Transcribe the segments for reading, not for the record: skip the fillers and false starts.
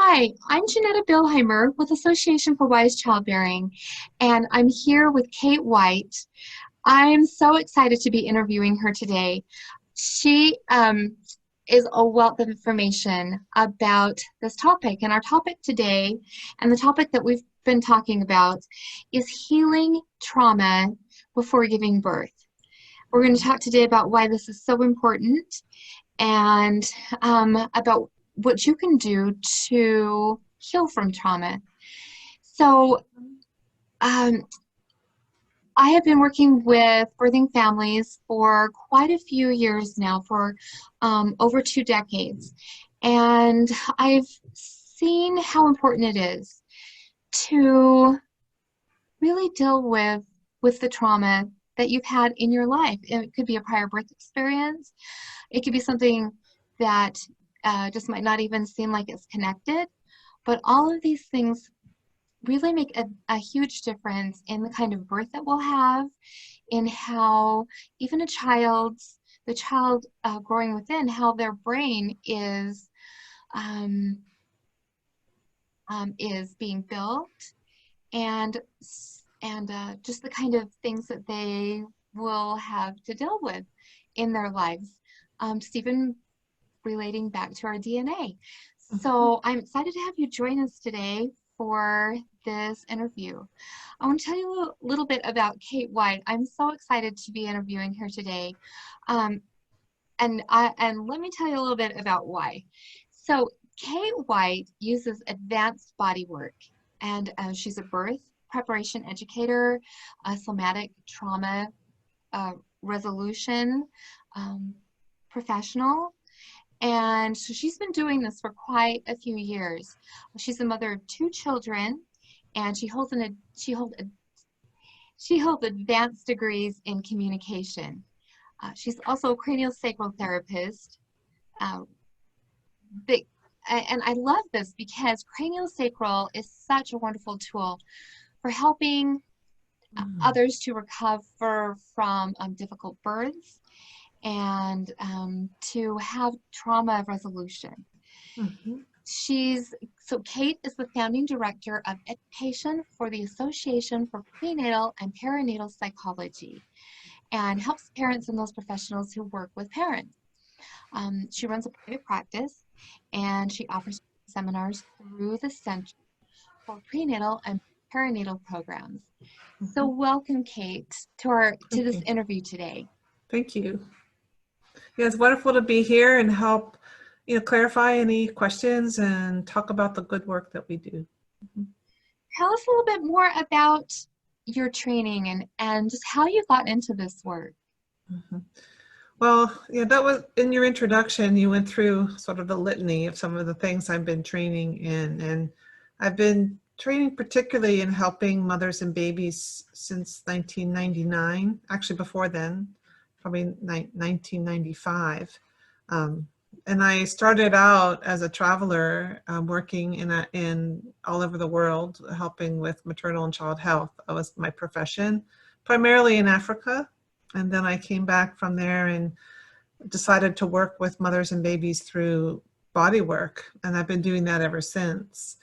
Hi, I'm Jennetta Billhimer with Association for Wise Childbearing, and I'm here with Kate White. I'm so excited to be interviewing her today. She is a wealth of information about this topic, and our topic today, and the topic that we've been talking about, is healing trauma before giving birth. We're going to talk today about why this is so important and about what you can do to heal from trauma. So I have been working with birthing families for quite a few years now, for over 2 decades. And I've seen how important it is to really deal with the trauma that you've had in your life. It could be a prior birth experience. It could be something that just might not even seem like it's connected, but all of these things really make a huge difference in the kind of birth that we'll have, in how even the child growing within, how their brain is being built, and just the kind of things that they will have to deal with in their lives, just even relating back to our DNA. So I'm excited to have you join us today for this interview. I want to tell you a little bit about Kate White. I'm so excited to be interviewing her today. And let me tell you a little bit about why. So Kate White uses advanced body work, and she's a birth preparation educator, a somatic trauma resolution professional. And so she's been doing this for quite a few years. She's a mother of 2 children, and she holds advanced degrees in communication. She's also a craniosacral therapist. And I love this because craniosacral is such a wonderful tool for helping others to recover from difficult births and to have trauma resolution. So Kate is the founding director of education for the Association for Prenatal and Perinatal Psychology, and helps parents and those professionals who work with parents. She runs a private practice, and she offers seminars through the Center for Prenatal and Perinatal Programs. So welcome, Kate, to this interview today. Thank you. Yeah, it's wonderful to be here and help, clarify any questions and talk about the good work that we do. Tell us a little bit more about your training and just how you got into this work. Well, yeah, that was in your introduction. You went through sort of the litany of some of the things I've been training in, and I've been training particularly in helping mothers and babies since 1999, actually before then, probably 1995. And I started out as a traveler working in all over the world, helping with maternal and child health. That was my profession, primarily in Africa. And then I came back from there and decided to work with mothers and babies through body work. And I've been doing that ever since.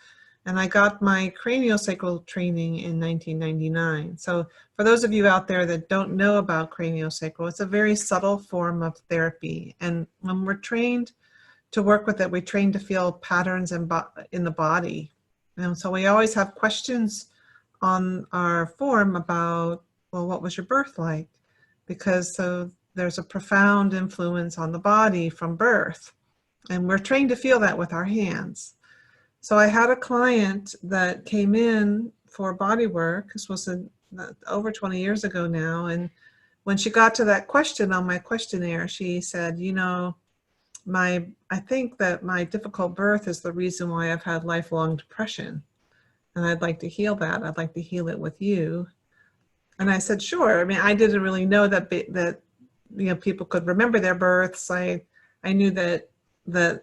And I got my craniosacral training in 1999. So for those of you out there that don't know about craniosacral, it's a very subtle form of therapy. And when we're trained to work with it, we train to feel patterns in the body. And so we always have questions on our form about, well, what was your birth like? Because there's a profound influence on the body from birth. And we're trained to feel that with our hands. So I had a client that came in for body work. This was over 20 years ago now. And when she got to that question on my questionnaire, she said, I think that my difficult birth is the reason why I've had lifelong depression. And I'd like to heal that. I'd like to heal it with you. And I said, sure. I mean, I didn't really know that people could remember their births. I knew that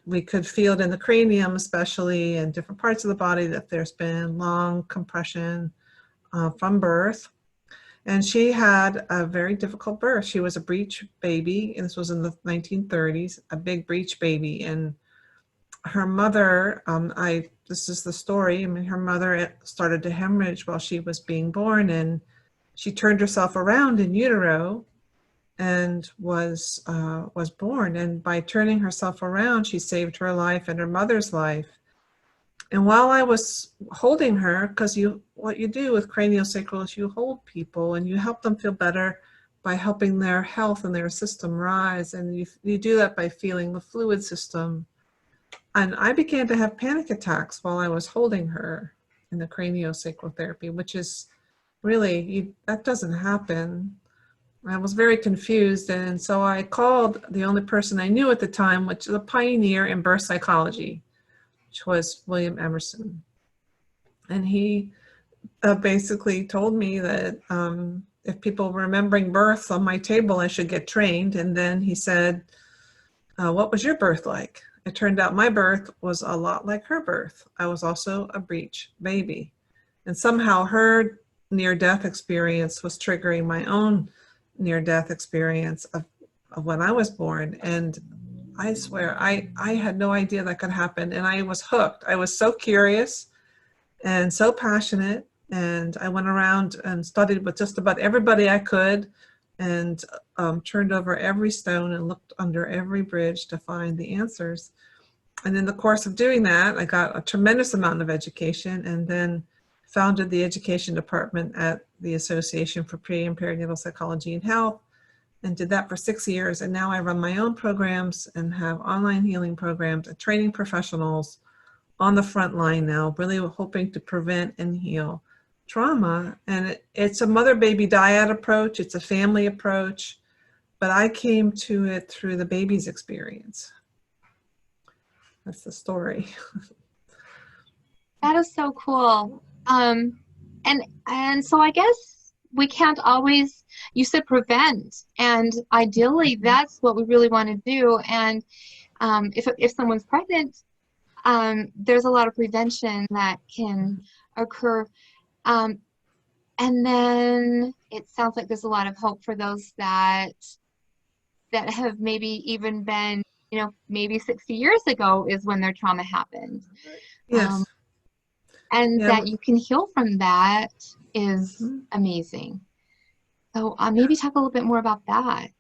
we could feel it in the cranium, especially in different parts of the body, that there's been long compression from birth. And she had a very difficult birth. She was a breech baby, and this was in the 1930s, a big breech baby. And her mother, this is the story. I mean, her mother started to hemorrhage while she was being born, and she turned herself around in utero and was born. And by turning herself around, she saved her life and her mother's life. And while I was holding her, because what you do with craniosacral is you hold people and you help them feel better by helping their health and their system rise. And you do that by feeling the fluid system. And I began to have panic attacks while I was holding her in the craniosacral therapy, which is really, that doesn't happen. I was very confused, and so I called the only person I knew at the time, which is a pioneer in birth psychology, which was William Emerson. And he basically told me that if people were remembering births on my table, I should get trained. And then he said, what was your birth like? It turned out my birth was a lot like her birth. I was also a breech baby. And somehow her near-death experience was triggering my own near-death experience of when I was born. And I swear, I had no idea that could happen. And I was hooked. I was so curious and so passionate. And I went around and studied with just about everybody I could, and turned over every stone and looked under every bridge to find the answers. And in the course of doing that, I got a tremendous amount of education, and then founded the education department at the Association for Pre and Perinatal Psychology and Health, and did that for 6 years. And now I run my own programs and have online healing programs and training professionals on the front line now, really hoping to prevent and heal trauma. And it's a mother-baby dyad approach. It's a family approach, but I came to it through the baby's experience. That's the story. That is so cool. And so I guess we can't always, you said prevent, and ideally that's what we really want to do. And if someone's pregnant, there's a lot of prevention that can occur. And then it sounds like there's a lot of hope for those that have maybe even been, maybe 60 years ago is when their trauma happened. Yes. And that you can heal from that is amazing. So maybe talk a little bit more about that.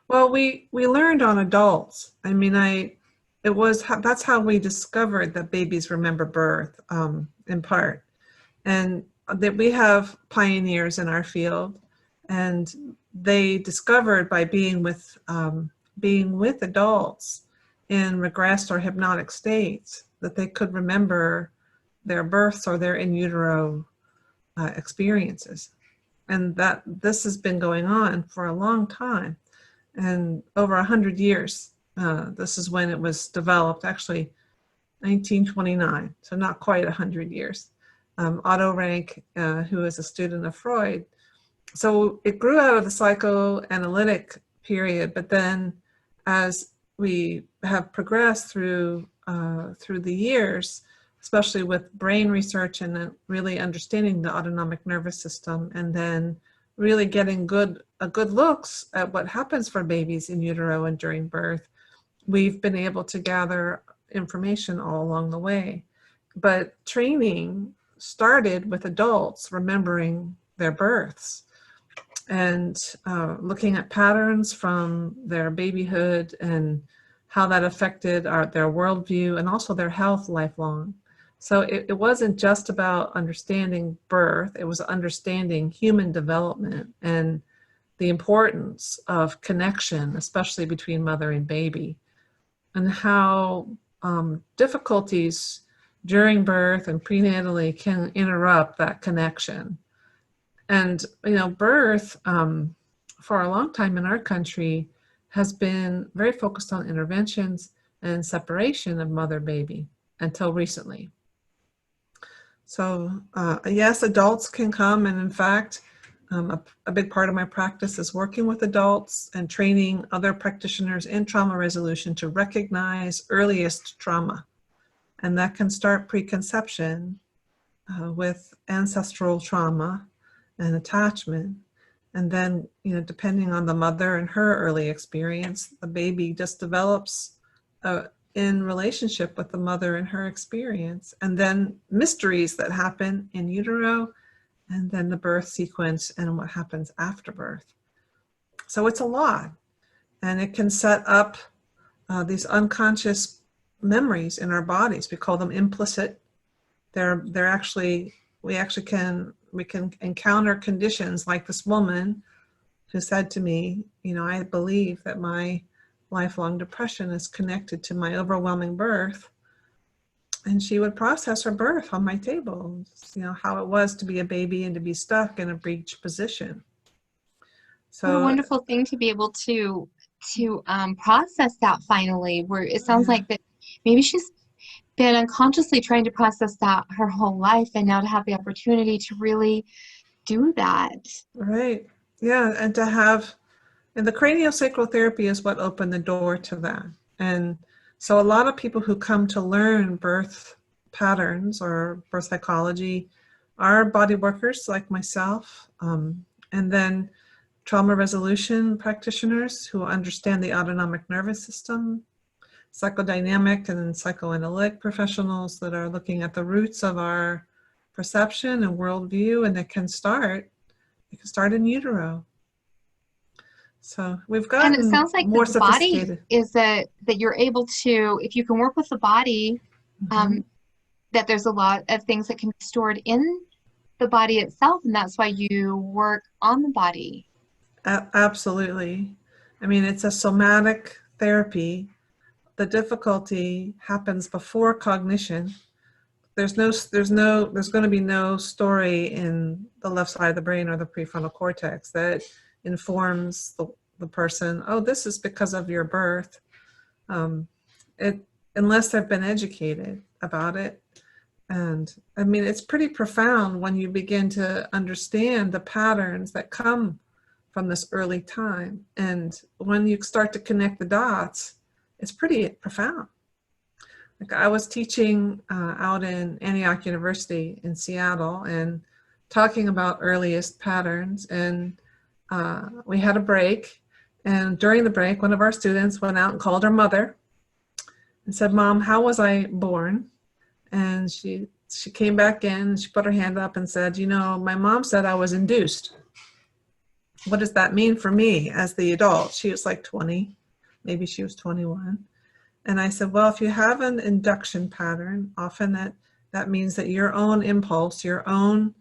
Well, we learned on adults. I mean, that's how we discovered that babies remember birth, in part. And that we have pioneers in our field, and they discovered by being with adults in regressed or hypnotic states that they could remember their births or their in utero experiences. And that this has been going on for a long time, and over 100 years. This is when it was developed, actually 1929, so not quite 100 years. Otto Rank, who is a student of Freud. So it grew out of the psychoanalytic period, but then as we have progressed through the years, especially with brain research and really understanding the autonomic nervous system, and then really getting good looks at what happens for babies in utero and during birth, we've been able to gather information all along the way. But training started with adults remembering their births and looking at patterns from their babyhood and how that affected their worldview and also their health lifelong. So it wasn't just about understanding birth, it was understanding human development and the importance of connection, especially between mother and baby, and how difficulties during birth and prenatally can interrupt that connection. And, birth for a long time in our country has been very focused on interventions and separation of mother-baby until recently. So yes, adults can come, and in fact, a big part of my practice is working with adults and training other practitioners in trauma resolution to recognize earliest trauma. And that can start preconception with ancestral trauma and attachment. And then, depending on the mother and her early experience, the baby just develops in relationship with the mother and her experience, and then mysteries that happen in utero, and then the birth sequence and what happens after birth. So it's a lot, and it can set up these unconscious memories in our bodies. We call them implicit. They're actually, we can encounter conditions like this woman who said to me, you know, I believe that my lifelong depression is connected to my overwhelming birth. And she would process her birth on my table, you know, how it was to be a baby and to be stuck in a breech position. What a So wonderful thing to be able to process that finally, where it sounds yeah, like that maybe she's been unconsciously trying to process that her whole life, and now to have the opportunity to really do that. right. Yeah, and to have, and the craniosacral therapy is what opened the door to that. And so a lot of people who come to learn birth patterns or birth psychology are body workers like myself, and then trauma resolution practitioners who understand the autonomic nervous system, psychodynamic and psychoanalytic professionals that are looking at the roots of our perception and worldview, and it can start in utero. So we've And it gotten sounds like more that the body sophisticated. is that you're able to, if you can work with the body, Mhm. that there's a lot of things that can be stored in the body itself, and that's why you work on the body. Absolutely. I mean, it's a somatic therapy. The difficulty happens before cognition. There's going to be no story in the left side of the brain or the prefrontal cortex that informs the person, oh, this is because of your birth. Um, it, unless they've been educated about it. And I mean, it's pretty profound when you begin to understand the patterns that come from this early time. And when you start to connect the dots, it's pretty profound. Like I was teaching out in Antioch University in Seattle and talking about earliest patterns. And we had a break. And during the break, one of our students went out and called her mother and said, Mom, how was I born? And she came back in and she put her hand up and said, you know, my mom said I was induced. What does that mean for me as the adult? She was like 20, maybe she was 21. And I said, well, if you have an induction pattern, often that means that your own impulse, your own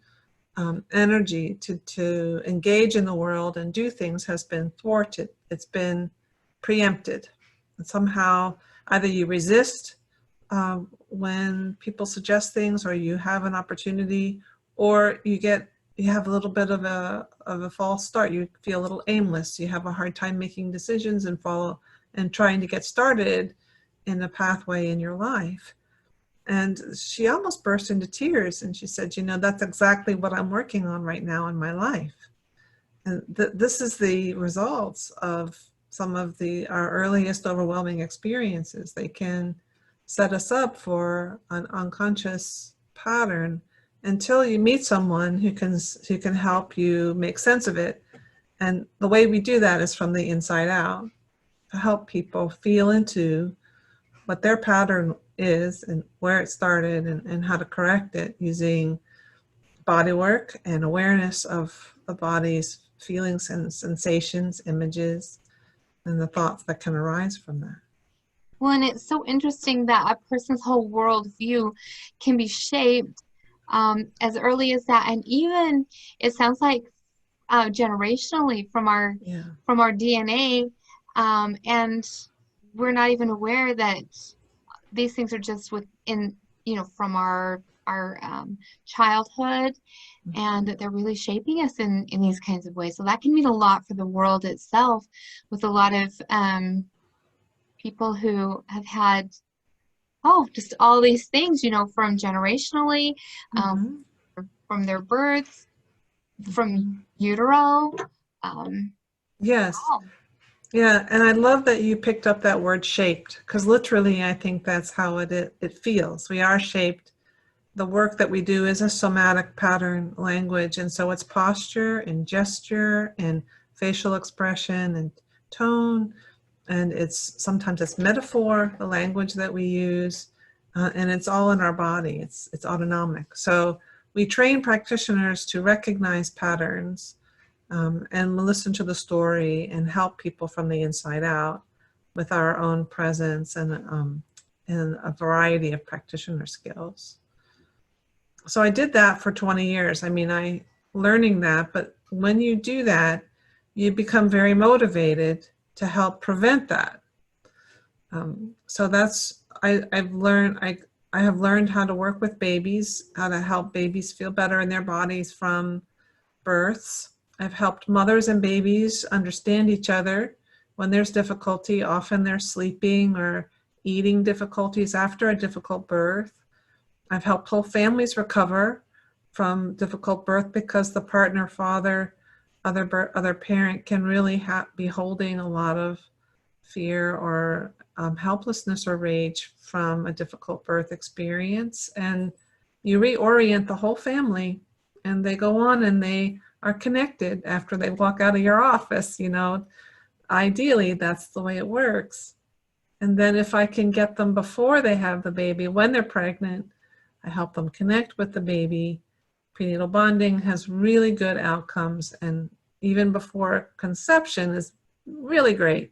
energy to engage in the world and do things has been thwarted. It's been preempted. And somehow either you resist when people suggest things, or you have an opportunity, or you have a little bit of a false start. You feel a little aimless. You have a hard time making decisions and trying to get started in a pathway in your life. And she almost burst into tears, and she said, you know, that's exactly what I'm working on right now in my life. And this is the results of some of our earliest overwhelming experiences. They can set us up for an unconscious pattern until you meet someone who can help you make sense of it. And the way we do that is from the inside out, to help people feel into what their pattern is and where it started, and how to correct it using body work and awareness of the body's feelings and sensations, images, and the thoughts that can arise from that. Well, and it's so interesting that a person's whole worldview can be shaped as early as that, and even it sounds like generationally from our Yeah. DNA, and we're not even aware that these things are just within, from our childhood, and that they're really shaping us in these kinds of ways. So that can mean a lot for the world itself, with a lot of people who have had just all these things, from generationally, Mm-hmm. from their births, from utero. Yes. Wow. Yeah, and I love that you picked up that word shaped, because literally I think that's how it feels. We are shaped. The work that we do is a somatic pattern language, and so it's posture and gesture and facial expression and tone And sometimes it's metaphor, the language that we use, and it's all in our body. It's autonomic. So we train practitioners to recognize patterns and listen to the story and help people from the inside out with our own presence and a variety of practitioner skills. So I did that for 20 years. I mean, learning that, but when you do that, you become very motivated to help prevent that. So I've learned, I have learned how to work with babies, how to help babies feel better in their bodies from births. I've helped mothers and babies understand each other when there's difficulty. Often they're sleeping or eating difficulties after a difficult birth. I've helped whole families recover from difficult birth because the partner, father, other parent can really be holding a lot of fear or helplessness or rage from a difficult birth experience. And you reorient the whole family, and they go on and they are connected after they walk out of your office. You know, ideally, that's the way it works. And then if I can get them before they have the baby, when they're pregnant, I help them connect with the baby. Prenatal bonding has really good outcomes, and even before conception is really great.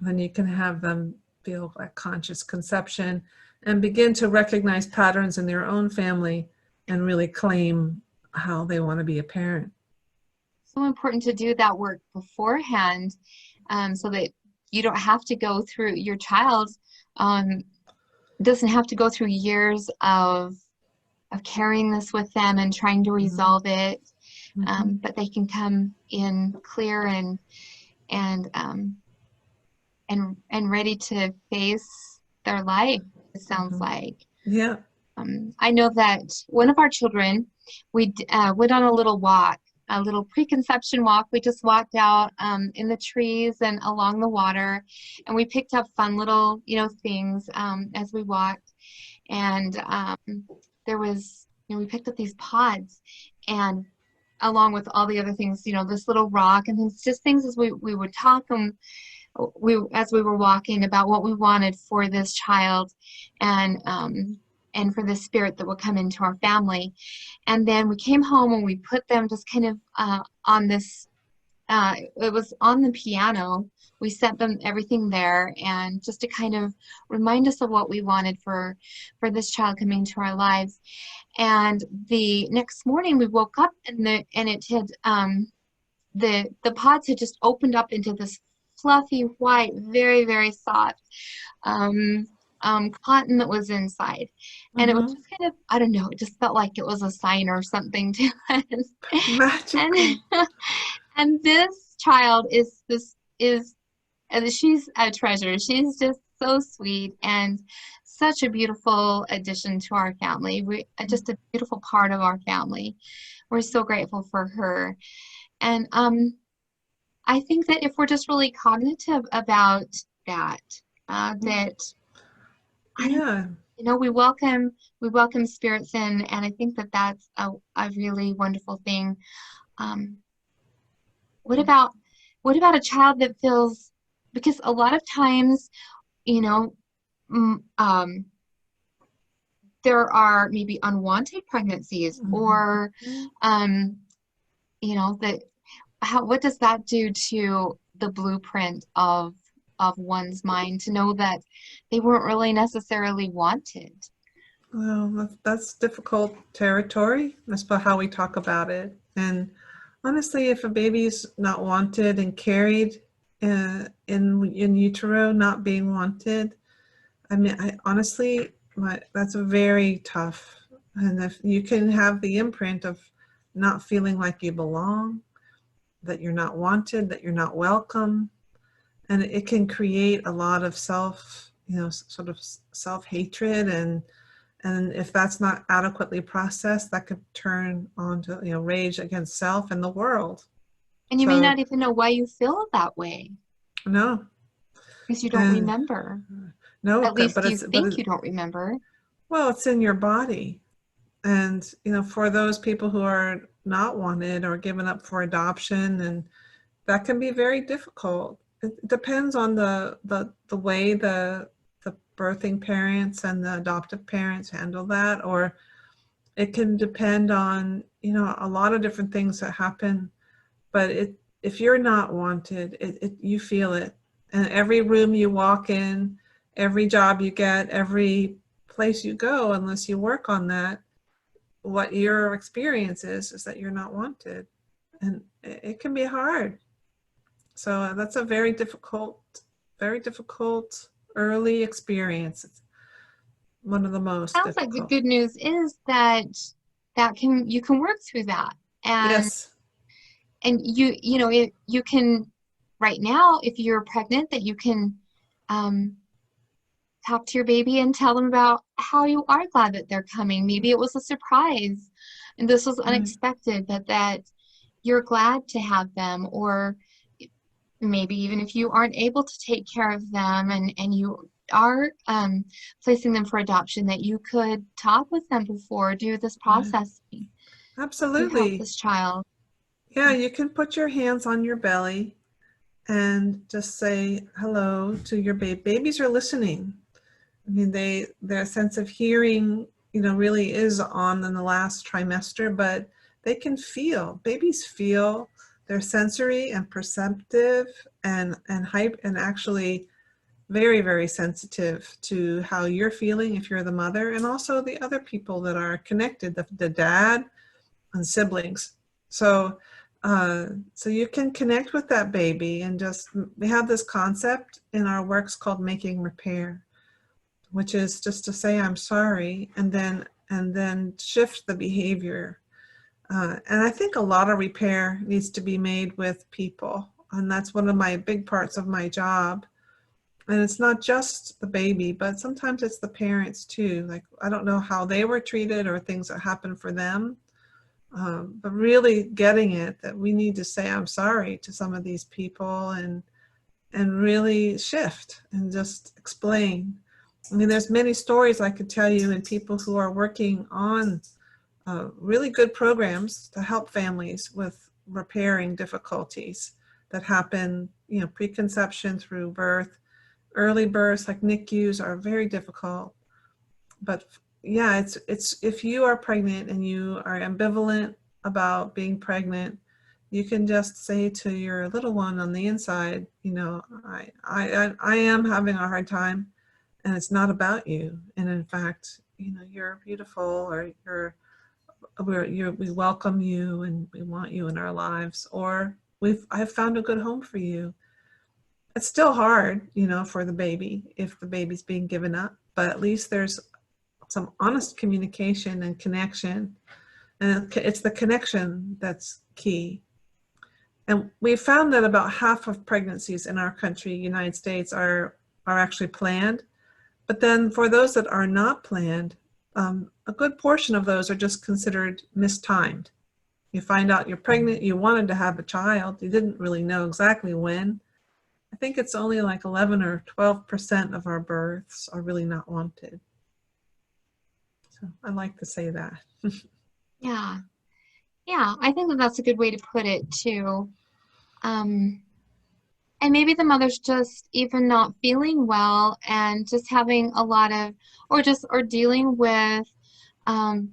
Then you can have them feel like conscious conception and begin to recognize patterns in their own family and really claim how they want to be a parent. So important to do that work beforehand, so that you don't have to go through, your child doesn't have to go through years of carrying this with them and trying to resolve it, but they can come in clear and ready to face their life, it sounds like. Yeah. I know that one of our children, we went on a little walk, a little preconception walk. We just walked out in the trees and along the water, and we picked up fun little, things as we walked. And there was, we picked up these pods, and along with all the other things, this little rock, and it's just things as we would talk as we were walking about what we wanted for this child, and for the spirit that would come into our family. And then we came home and we put them just kind of on this, it was on the piano. We set them everything there, and just to kind of remind us of what we wanted for this child coming into our lives. And the next morning we woke up, and it had the pods had just opened up into this fluffy white, very, very soft cotton that was inside. And it was just kind of, I don't know, it just felt like it was a sign or something to us. And this child and she's a treasure. She's just so sweet and such a beautiful addition to our family. Just a beautiful part of our family. We're so grateful for her. And I think that if we're just really cognitive about that, we welcome spirits in, and I think that that's a really wonderful thing. What about a child that feels, because a lot of times, there are maybe unwanted pregnancies, or what does that do to the blueprint of one's mind, to know that they weren't really necessarily wanted? Well, that's difficult territory. That's about how we talk about it. And honestly, if a baby's not wanted and carried in utero, not being wanted, I mean, that's very tough. And if you can have the imprint of not feeling like you belong, that you're not wanted, that you're not welcome, and it can create a lot of sort of self-hatred, and if that's not adequately processed, that could turn on to rage against self and the world. And you may not even know why you feel that way. No, because you don't remember. No, at least you think you don't remember. Well, it's in your body. And for those people who are not wanted or given up for adoption, and that can be very difficult. it depends on the way the birthing parents and the adoptive parents handle that, or it can depend on, you know, a lot of different things that happen. But if you're not wanted, you feel it. And every room you walk in, every job you get, every place you go, unless you work on that, what your experience is that you're not wanted. And it can be hard. So that's a very difficult early experience. It's one of the most Sounds like the difficult. good news is that you can work through that, and Yes. you know, you can right now, if you're pregnant, that you can um, talk to your baby and tell them about how you are glad that they're coming. Maybe it was a surprise and this was Right. unexpected, but that you're glad to have them. Or maybe even if you aren't able to take care of them, and you are placing them for adoption, that you could talk with them before, do this Right. processing to help Absolutely. this child. Yeah, you can put your hands on your belly and just say hello to your baby. Babies are listening. I mean, their sense of hearing, you know, really is on in the last trimester, but they can feel. Babies feel. They're sensory and perceptive and hype and actually very, very sensitive to how you're feeling if you're the mother, and also the other people that are connected, the dad and siblings. So so you can connect with that baby, and just, we have this concept in our works called making repair, which is just to say I'm sorry, and then shift the behavior. And I think a lot of repair needs to be made with people, and that's one of my big parts of my job. And it's not just the baby, but sometimes it's the parents too. Like, I don't know how they were treated or things that happened for them, but really getting it that we need to say I'm sorry to some of these people, and really shift and just explain. I mean, there's many stories I could tell you, and people who are working on really good programs to help families with repairing difficulties that happen, you know, preconception through birth. Early births like NICUs are very difficult. But yeah, it's if you are pregnant and you are ambivalent about being pregnant, you can just say to your little one on the inside, you know, I am having a hard time, and it's not about you. And in fact, you know, you're beautiful, or we welcome you and we want you in our lives, or I've found a good home for you. It's still hard, you know, for the baby if the baby's being given up, but at least there's some honest communication and connection, and it's the connection that's key. And we found that about half of pregnancies in our country, United States, are actually planned. But then for those that are not planned, a good portion of those are just considered mistimed. You find out you're pregnant, you wanted to have a child, you didn't really know exactly when. I think it's only like 11 or 12% of our births are really not wanted. So I like to say that. Yeah, yeah, I think that that's a good way to put it too. Um, and maybe the mother's just even not feeling well and just having a lot of, or dealing with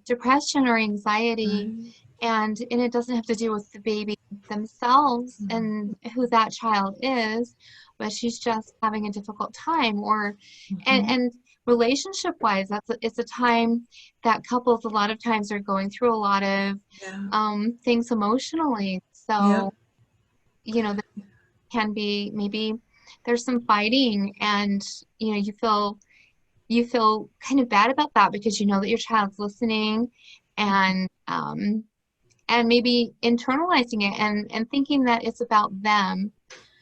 depression or anxiety, Right. and it doesn't have to do with the baby themselves and who that child is, but she's just having a difficult time. Or Mm-hmm. and relationship wise, it's a time that couples a lot of times are going through a lot of Yeah. things emotionally. Yeah. So, you know, can be maybe there's some fighting, and you know, you feel kind of bad about that because you know that your child's listening, and maybe internalizing it, and thinking that it's about them.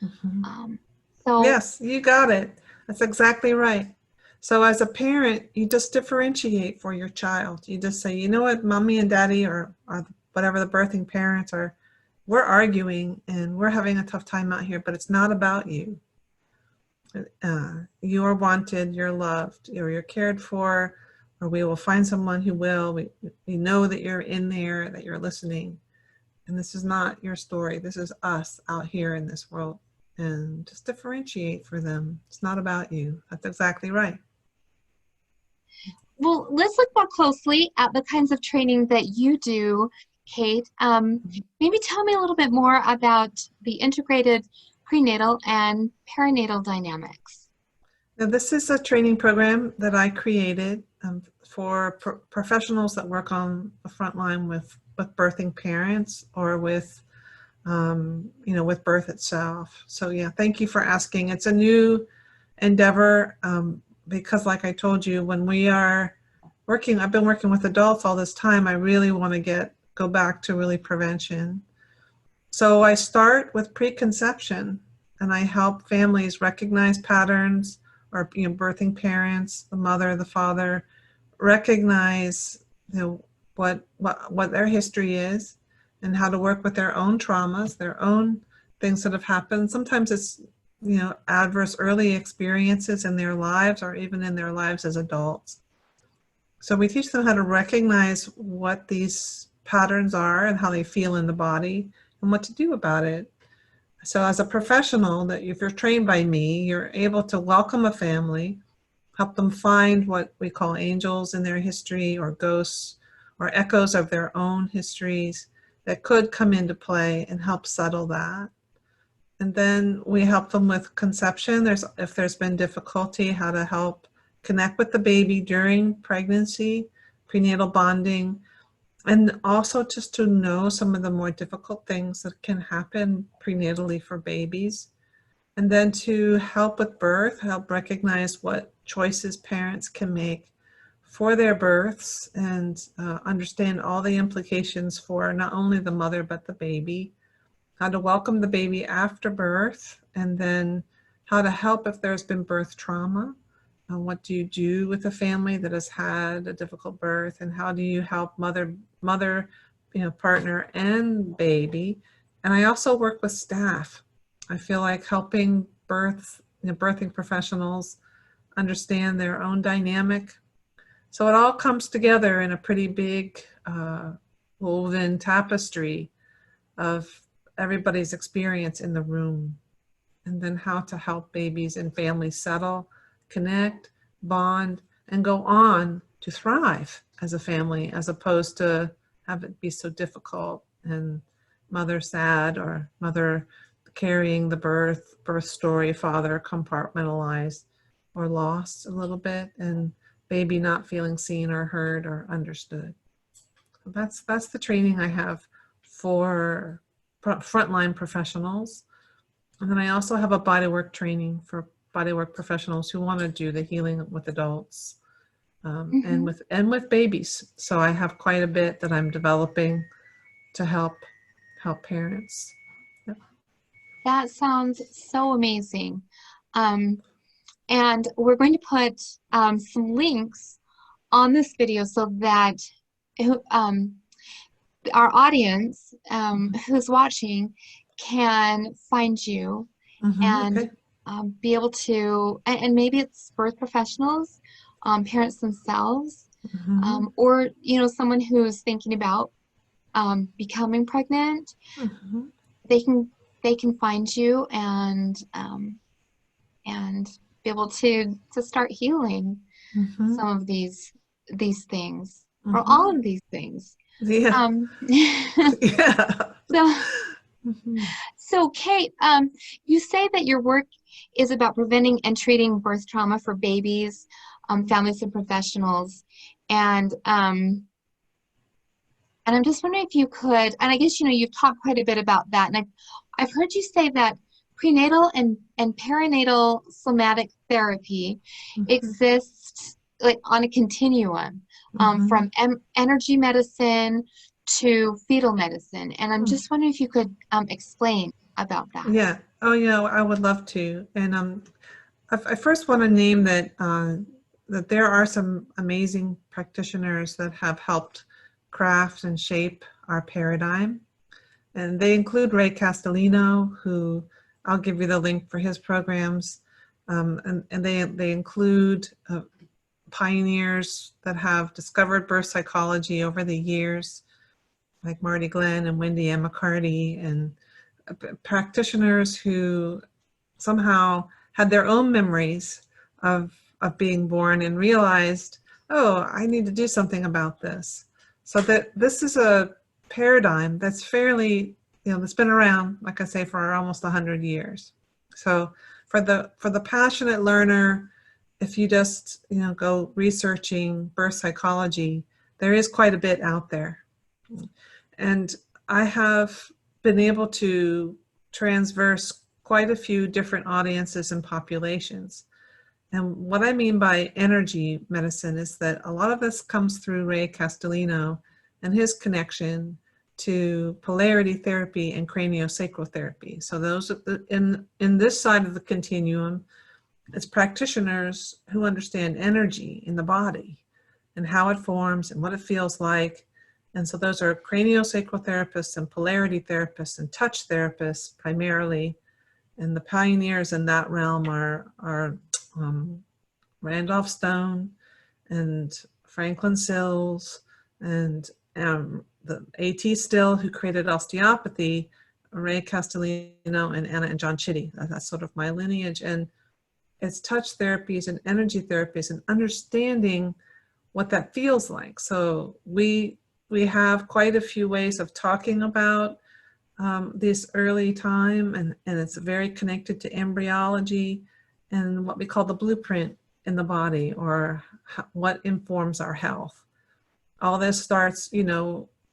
Mm-hmm. um, so Yes, you got it. That's exactly right. So as a parent, you just differentiate for your child. You just say, you know what, mommy and daddy, or whatever the birthing parents are, we're arguing and we're having a tough time out here, but it's not about you. You're wanted, you're loved, or you're cared for, or we will find someone who will. We know that you're in there, that you're listening. And this is not your story. This is us out here in this world. and just differentiate for them. It's not about you. That's exactly right. Well, let's look more closely at the kinds of training that you do, Kate. Maybe tell me a little bit more about the integrated prenatal and perinatal dynamics. Now, this is a training program that I created for professionals that work on the front line with birthing parents or with, with birth itself. So yeah, thank you for asking. It's a new endeavor because like I told you, when we are working, I've been working with adults all this time, I really want to go back to really prevention. So I start with preconception and I help families recognize patterns, or birthing parents, the mother, the father, recognize what their history is and how to work with their own traumas, their own things that have happened. Sometimes it's adverse early experiences in their lives or even in their lives as adults. So we teach them how to recognize what these patterns are and how they feel in the body and what to do about it. So as a professional, that if you're trained by me, you're able to welcome a family, help them find what we call angels in their history or ghosts or echoes of their own histories that could come into play and help settle that. And then we help them with conception. If there's been difficulty, how to help connect with the baby during pregnancy, prenatal bonding, and also just to know some of the more difficult things that can happen prenatally for babies. And then to help with birth, help recognize what choices parents can make for their births and understand all the implications for not only the mother but the baby, how to welcome the baby after birth, and then how to help if there's been birth trauma. What do you do with a family that has had a difficult birth, and how do you help mother, partner and baby? And I also work with staff. I feel like helping birthing professionals understand their own dynamic. So it all comes together in a pretty big woven tapestry of everybody's experience in the room, and then how to help babies and families settle, connect, bond, and go on to thrive as a family, as opposed to have it be so difficult and mother sad or mother carrying the birth story, father compartmentalized or lost a little bit, and baby not feeling seen or heard or understood. So that's the training I have for frontline professionals. And then I also have a bodywork training for bodywork professionals who want to do the healing with adults and with babies. So I have quite a bit that I'm developing to help parents. Yep. That sounds so amazing. And we're going to put some links on this video so that our audience who's watching can find you and Okay. Be able to, and maybe it's birth professionals, parents themselves, or someone who's thinking about becoming pregnant. They can find you and be able to start healing some of these things or all of these things. Yeah. Yeah. So Kate, you say that your work is about preventing and treating birth trauma for babies, families, and professionals, and I'm just wondering if you could, and I guess you've talked quite a bit about that, and I've heard you say that prenatal and perinatal somatic therapy exists like on a continuum from energy medicine to fetal medicine, and I'm just wondering if you could explain about that. Yeah. Oh, yeah. I would love to. And I first want to name that that there are some amazing practitioners that have helped craft and shape our paradigm, and they include Ray Castellino, who I'll give you the link for his programs, and they include pioneers that have discovered birth psychology over the years, like Marty Glenn and Wendy M. McCarty, and practitioners who somehow had their own memories of being born and realized, oh, I need to do something about this. So that this is a paradigm that's fairly, that's been around, like I say, for almost 100 years. So for the passionate learner, if you just, go researching birth psychology, there is quite a bit out there. And I have been able to transverse quite a few different audiences and populations. And what I mean by energy medicine is that a lot of this comes through Ray Castellino and his connection to polarity therapy and craniosacral therapy. So those are in this side of the continuum, it's practitioners who understand energy in the body and how it forms and what it feels like. And so those are craniosacral therapists and polarity therapists and touch therapists primarily. And the pioneers in that realm are Randolph Stone and Franklin Sills and the A.T. Still, who created osteopathy, Ray Castellino, and Anna and John Chitty. That's sort of my lineage. And it's touch therapies and energy therapies and understanding what that feels like. So we have quite a few ways of talking about this early time, and it's very connected to embryology and what we call the blueprint in the body, or what informs our health. All this starts,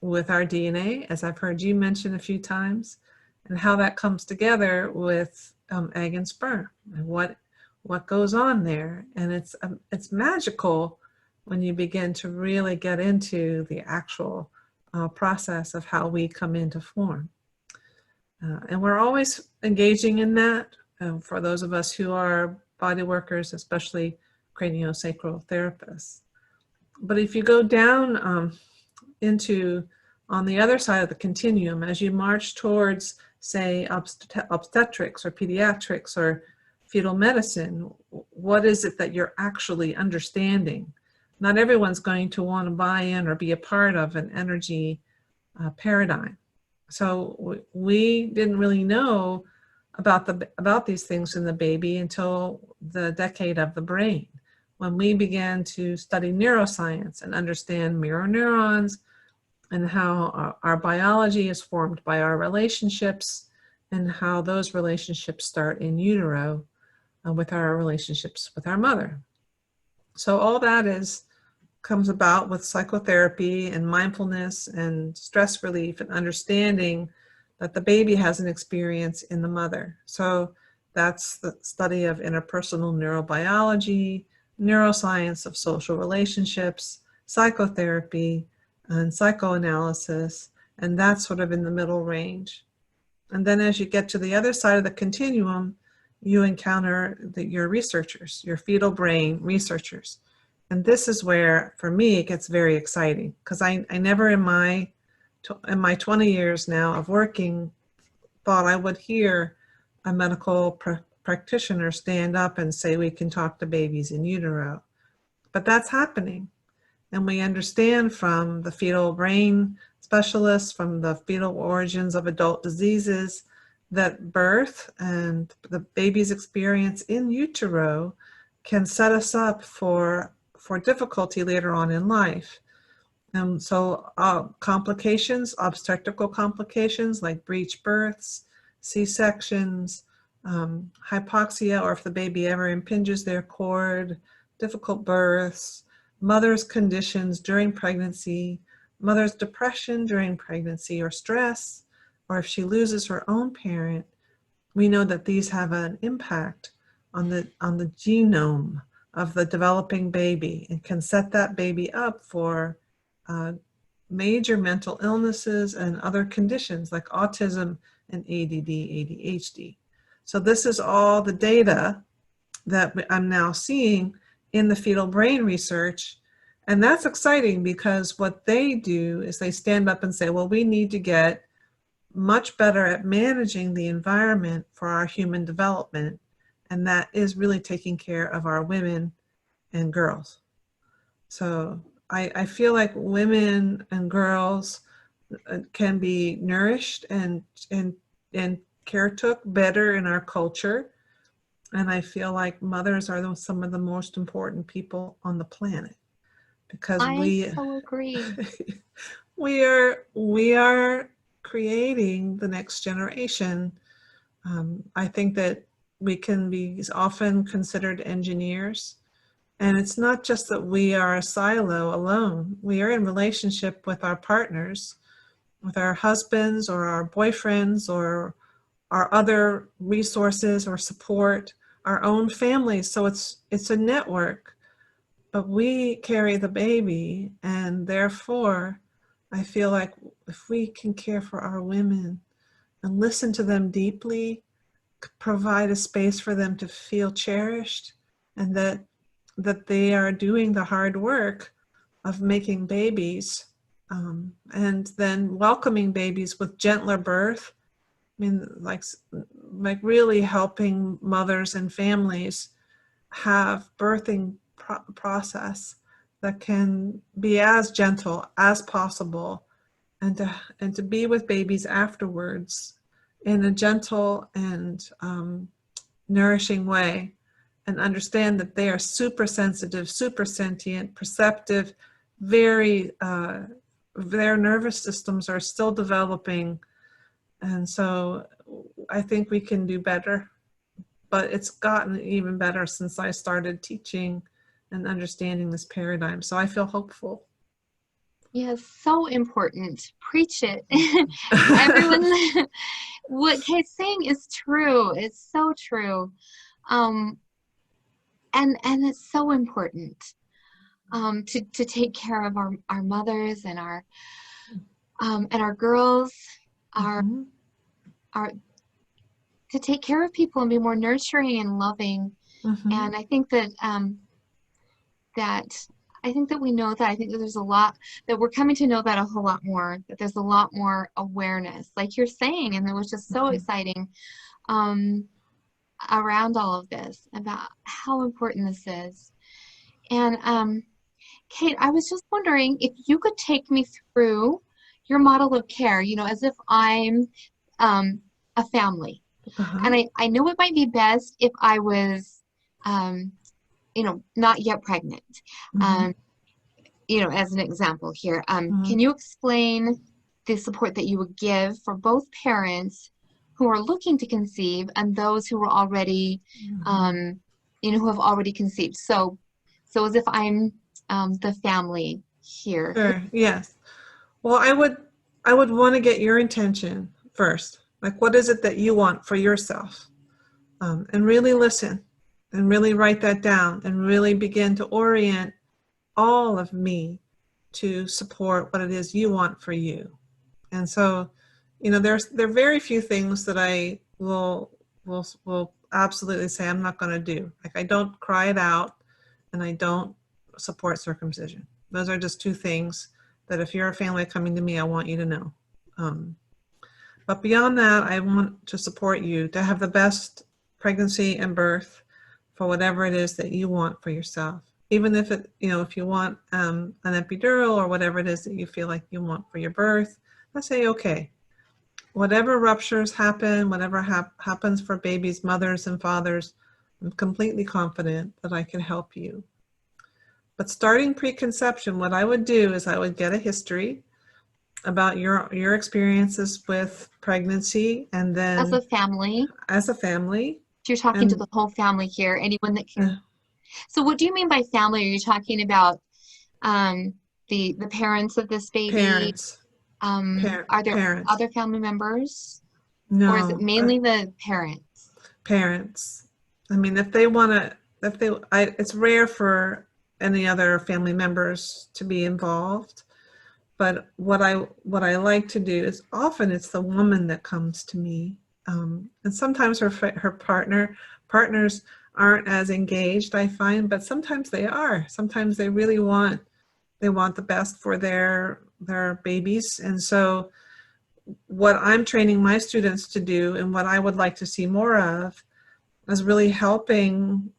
with our DNA, as I've heard you mention a few times, and how that comes together with egg and sperm, and what goes on there. And it's magical when you begin to really get into the actual process of how we come into form. And we're always engaging in that for those of us who are body workers, especially craniosacral therapists. But if you go down into on the other side of the continuum, as you march towards, say, obstetrics or pediatrics or fetal medicine, what is it that you're actually understanding? Not everyone's going to want to buy in or be a part of an energy paradigm. So we didn't really know about these things in the baby until the decade of the brain, when we began to study neuroscience and understand mirror neurons and how our biology is formed by our relationships and how those relationships start in utero with our relationships with our mother. So all that comes about with psychotherapy and mindfulness and stress relief and understanding that the baby has an experience in the mother. So that's the study of interpersonal neurobiology, neuroscience of social relationships, psychotherapy, and psychoanalysis, and that's sort of in the middle range. And then as you get to the other side of the continuum, you encounter your researchers, your fetal brain researchers. And this is where, for me, it gets very exciting, because I never in my 20 years now of working thought I would hear a medical practitioner stand up and say we can talk to babies in utero. But that's happening. And we understand from the fetal brain specialists, from the fetal origins of adult diseases, that birth and the baby's experience in utero can set us up for difficulty later on in life. And so complications, obstetrical complications like breech births, C-sections, hypoxia, or if the baby ever impinges their cord, difficult births, mother's conditions during pregnancy, mother's depression during pregnancy or stress, or if she loses her own parent, we know that these have an impact on the genome of the developing baby and can set that baby up for major mental illnesses and other conditions like autism and ADD, ADHD. So this is all the data that I'm now seeing in the fetal brain research. And that's exciting, because what they do is they stand up and say, well, we need to get much better at managing the environment for our human development. And that is really taking care of our women and girls. So I feel like women and girls can be nourished and care took better in our culture And I feel like mothers are some of the most important people on the planet, because I so agree. we are creating the next generation. I think that we can be often considered engineers, and it's not just that we are a silo alone. We are in relationship with our partners, with our husbands or our boyfriends or our other resources or support, our own families. So it's a network, but we carry the baby, and therefore I feel like if we can care for our women and listen to them deeply, provide a space for them to feel cherished, and that they are doing the hard work of making babies, and then welcoming babies with gentler birth. I mean, like really helping mothers and families have birthing process that can be as gentle as possible, and to be with babies afterwards in a gentle and nourishing way, and understand that they are super sensitive, super sentient, perceptive, very their nervous systems are still developing. And so I think we can do better, but it's gotten even better since I started teaching and understanding this paradigm. So I feel hopeful. Yes, so important. Preach it. Everyone, what Kate's saying is true. It's so true. Um, and it's so important to take care of our mothers and our girls, our Mhm. our to take care of people and be more nurturing and loving. Mhm. And that I think that we know that. I think that there's a lot that we're coming to know that a whole lot more, that there's a lot more awareness, like you're saying, and it was just so Mhm. exciting um, around all of this about how important this is. And Kate, I was just wondering if you could take me through your model of care, as if I'm a family. Uh-huh. And I know it might be best if I was, um, not yet pregnant. Mhm. Um, as an example here, can Mhm. you explain the support that you would give for both parents who are looking to conceive and those who are already, Mhm. um, who have already conceived? So as if I'm the family here. Sure. Yes. Well, I would want to get your intention first. Like, what is it that you want for yourself? And really listen, and really write that down, and really begin to orient all of me to support what it is you want for you. And so, there are very few things that I will absolutely say I'm not going to do. Like, I don't cry it out, and I don't support circumcision. Those are just two things that if you're a family coming to me, I want you to know. Um, but beyond that, I want to support you to have the best pregnancy and birth for whatever it is that you want for yourself. Even if if you want an epidural or whatever it is that you feel like you want for your birth, let's say, okay, whatever ruptures happen, whatever happens for babies, mothers, and fathers, I'm completely confident that I can help you. But starting preconception, what I would do is I would get a history about your experiences with pregnancy, and As a then family, as a family, you're talking to and the whole family here, anyone that uh, can. So what do you mean by family? Are you talking about um, the parents of this baby? parents, Are there parents. other family members, or is it No, mainly the parents? parents. I mean, if they want to, it's rare for any other family members to be involved. But what I like to do is often it's the woman that comes to me, and sometimes her partners aren't as engaged, I find, but sometimes they are. Sometimes they want the best for their babies, and so what I'm training my students to do, and what I would like to see more of, is really helping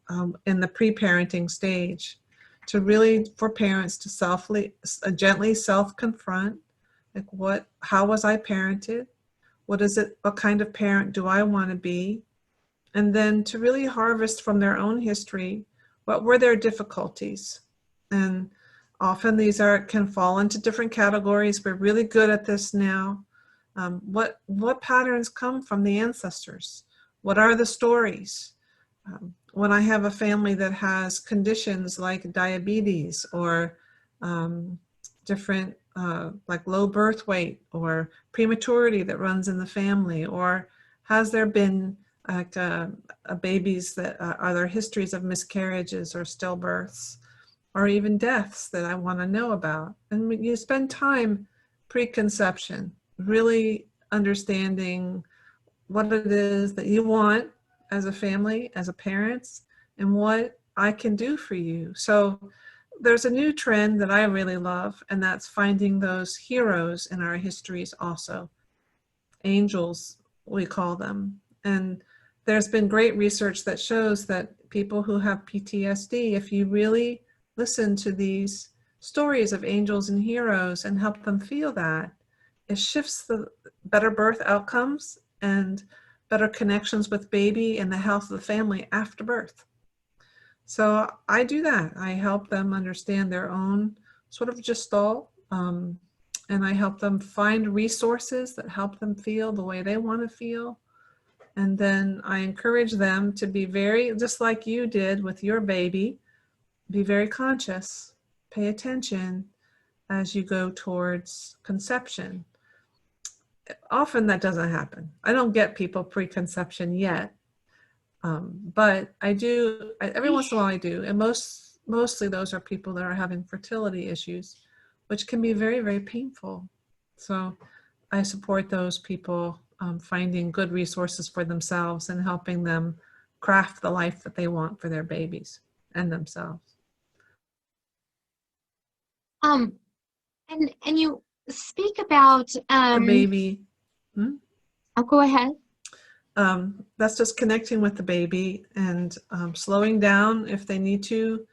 in the pre-parenting stage, to really for parents to gently self-confront, like, how was I parented? What kind of parent do I want to be? and then to really harvest from their own history, what were their difficulties? And often these can fall into different categories. We're really good at this now. What patterns come from the ancestors? What are the stories? When I have a family that has conditions like diabetes or different like low birth weight or prematurity that runs in the family, or has there been babies that are there histories of miscarriages or stillbirths or even deaths that I want to know about? And you spend time preconception really understanding what it is that you want as a family, as a parents, and what I can do for you. So there's a new trend that I really love, and that's finding those heroes in our histories also. Angels, we call them. And there's been great research that shows that people who have PTSD, if you really listen to these stories of angels and heroes and help them feel that, it shifts the better birth outcomes and better connections with baby and the health of the family after birth. So I do that. I help them understand their own sort of gestalt, and I help them find resources that help them feel the way they want to feel. And then I encourage them to be very, just like you did with your baby, be very conscious, pay attention as you go towards conception. Often that doesn't happen. I don't get people preconception yet, but I do, every once in a while I do, and mostly those are people that are having fertility issues, which can be very, very painful. So I support those people finding good resources for themselves and helping them craft the life that they want for their babies and themselves. And you speak about The baby. I'll go ahead. That's just connecting with the baby and slowing down if they need to.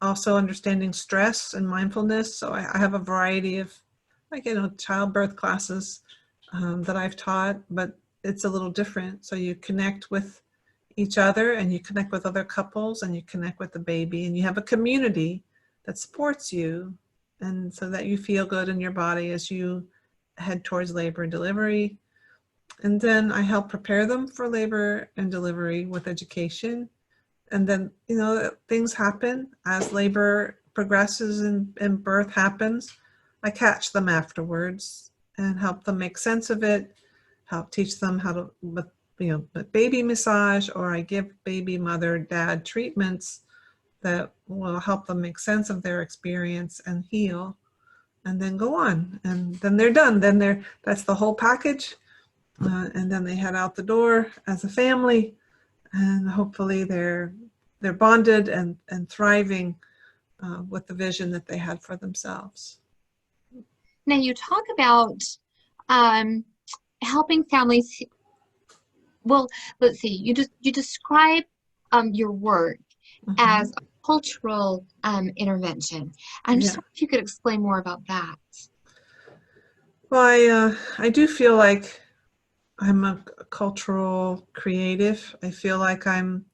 Also understanding stress and mindfulness. So I have a variety of, like, childbirth classes that I've taught, but it's a little different. So you connect with each other and you connect with other couples and you connect with the baby and you have a community that supports you, and so that you feel good in your body as you head towards labor and delivery. And then I help prepare them for labor and delivery with education. And then, things happen as labor progresses and birth happens. I catch them afterwards and help them make sense of it, help teach them how to, baby massage, or I give baby mother dad treatments that will help them make sense of their experience and heal, and then go on. And then they're done. That's the whole package. And then they head out the door as a family, and hopefully they're bonded and thriving with the vision that they had for themselves. Now you talk about helping families. Well, let's see. You describe your work as a cultural intervention. I'm just wondering if you could explain more about that. Well, I do feel like I'm a cultural creative. I feel like I'm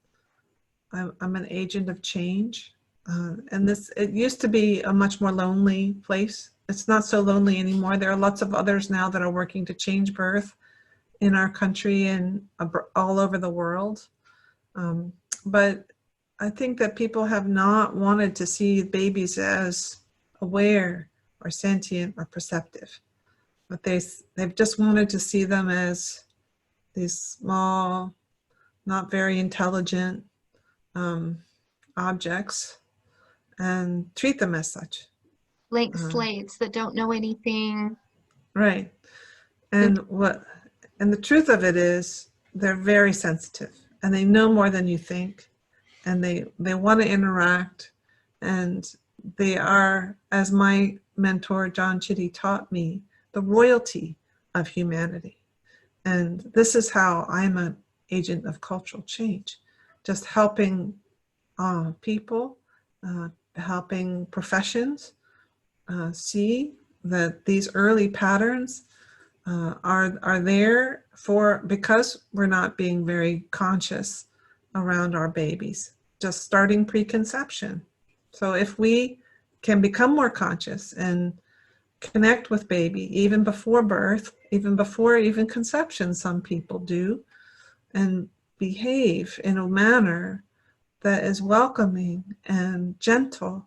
an agent of change. And it used to be a much more lonely place. It's not so lonely anymore. There are lots of others now that are working to change birth in our country and all over the world. But I think that people have not wanted to see babies as aware or sentient or perceptive. But they've just wanted to see them as these small, not very intelligent objects and treat them as such. Blank slates that don't know anything. Right. And the truth of it is they're very sensitive and they know more than you think, and they want to interact, and they are, as my mentor John Chitty taught me, the royalty of humanity. And this is how I'm an agent of cultural change, just helping people, helping professions see that these early patterns are there because we're not being very conscious around our babies, just starting preconception. So if we can become more conscious and connect with baby even before birth, even before even conception, some people do, and behave in a manner that is welcoming and gentle,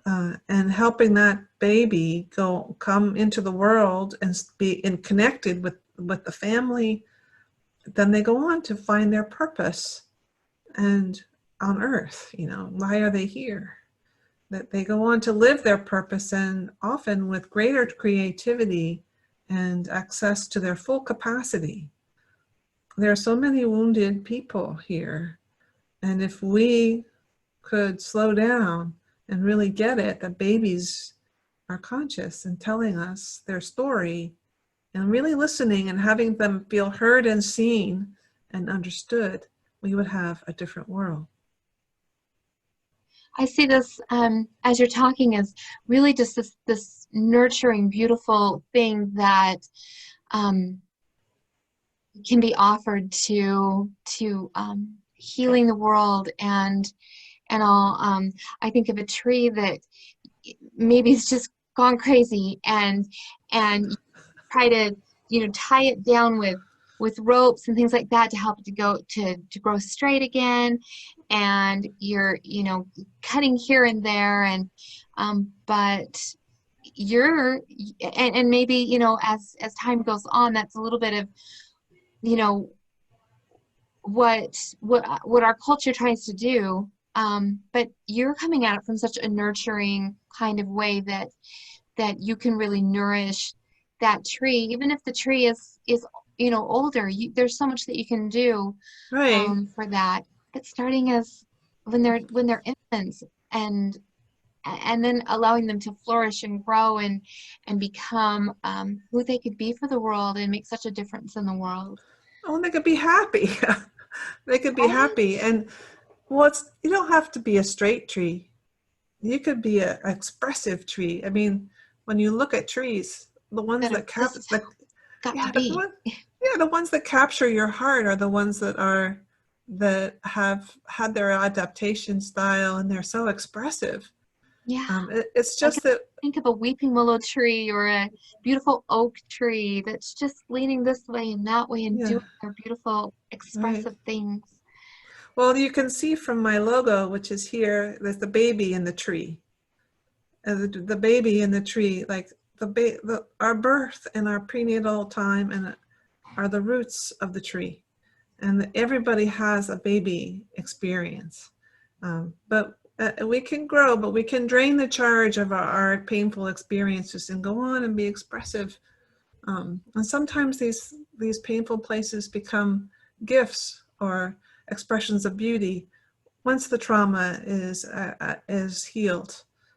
and helping that baby come into the world and be connected with the family, then they go on to find their purpose and on earth, why are they here? That they go on to live their purpose, and often with greater creativity and access to their full capacity. There are so many wounded people here, and if we could slow down and really get it that babies are conscious and telling us their story, and really listening and having them feel heard and seen and understood, we would have a different world. I see this as you're talking as really just this nurturing, beautiful thing that can be offered to healing the world and all. I think of a tree that maybe it's just gone crazy, and you try to tie it down with ropes and things like that to help it to grow straight again, and you're cutting here and there, and but you're and maybe as time goes on, that's a little bit of what our culture tries to do, but you're coming at it from such a nurturing kind of way that you can really nourish that tree, even if the tree is older. There's so much that you can do Right. for that. But starting as when they're infants, and then allowing them to flourish and grow and become who they could be for the world and make such a difference in the world. Oh, they could be happy. They could be Right? happy. And you don't have to be a straight tree. You could be an expressive tree. I mean, when you look at trees, the ones That this is how it's got to yeah, but be. the ones that capture your heart are the ones that have had their adaptation style, and they're so expressive. Yeah. It's I just can that, think of a weeping willow tree or a beautiful oak tree that's just leaning this way and that way and yeah, doing their beautiful right. expressive things. Well, you can see from my logo, which is here, there's the baby in the tree. And the baby in the tree, like our birth and our prenatal time and are the roots of the tree. And everybody has a baby experience. But we can grow, but we can drain the charge of our painful experiences and go on and be expressive. And sometimes these painful places become gifts or expressions of beauty once the trauma is healed.